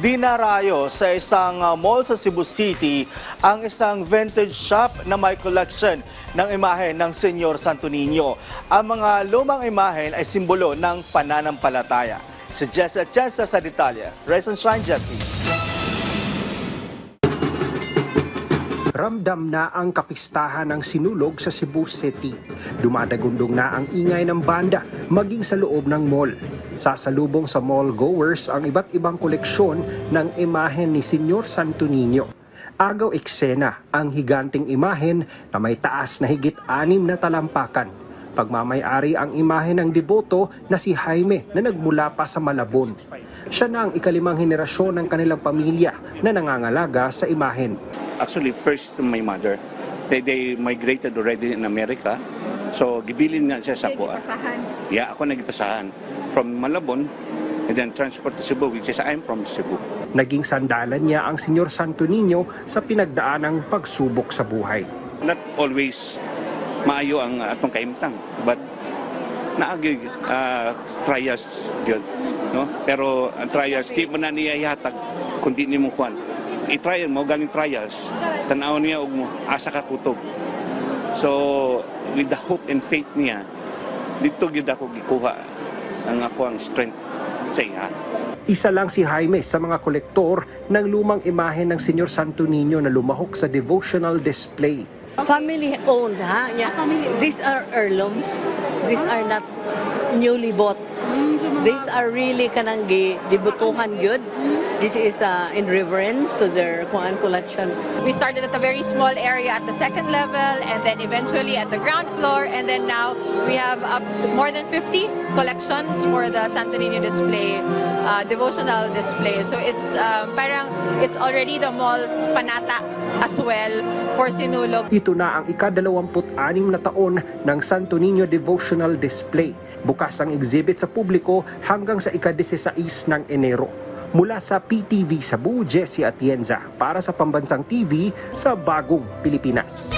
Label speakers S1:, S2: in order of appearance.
S1: Dinarayo sa isang mall sa Cebu City ang isang vintage shop na may collection ng imahe ng Senyor Santo Niño. Ang mga lumang imahen ay simbolo ng pananampalataya. Si Jessie Atienza sa detalye. Rise and shine, Jessie.
S2: Ramdam na ang kapistahan ng sinulog sa Cebu City. Dumadagundong na ang ingay ng banda maging sa loob ng mall. Sasalubong sa mall goers ang iba't ibang koleksyon ng imahen ni Senyor Santo Niño. Agaw eksena ang higanting imahen na may taas na higit 6 na talampakan. Pagmamay-ari ang imahen ng deboto na si Jaime na nagmula pa sa Malabon. Siya na ang ika-5 henerasyon ng kanilang pamilya na nangangalaga sa imahen.
S3: Actually, first my mother. They migrated already in America. So, gibilin nga siya sa Pua. Yeah, ako nagipasahan. From Malabon, and then transport to Cebu, which is I'm from Cebu.
S2: Naging sandalan niya ang Senyor Santo Niño sa pinagdaanang pagsubok sa buhay.
S3: Not always maayo ang atong kaimtang, but naagi trials yun. No? Pero ang trials, di mo na niya ihatag kung di ni mo kuhan. I-trial mo, galing trials, tanaw niya og mo, asa ka kutob. So, with the hope and faith niya, dito gid ako gikuha ang ako ang strength sa iya.
S2: Isa lang si Jaime sa mga kolektor ng lumang imahe ng Senyor Santo Niño na lumahok sa devotional display.
S4: Family owned, ha? Yeah. These are heirlooms. These are not newly bought. These are really kanang dibutuhan good. This is in reverence to their kuan collection.
S5: We started at a very small area at the second level and then eventually at the ground floor, and then now we have up to more than 50 collections for the Santo Niño display, devotional display. So it's parang it's already the mall's panata as well for Sinulog.
S2: Ito na ang ika-26 na taon ng Santo Niño Devotional Display. Bukas ang exhibit sa publiko hanggang sa ika-16 ng Enero. Mula sa PTV Cebu, Jessie Atienza para sa Pambansang TV sa Bagong Pilipinas.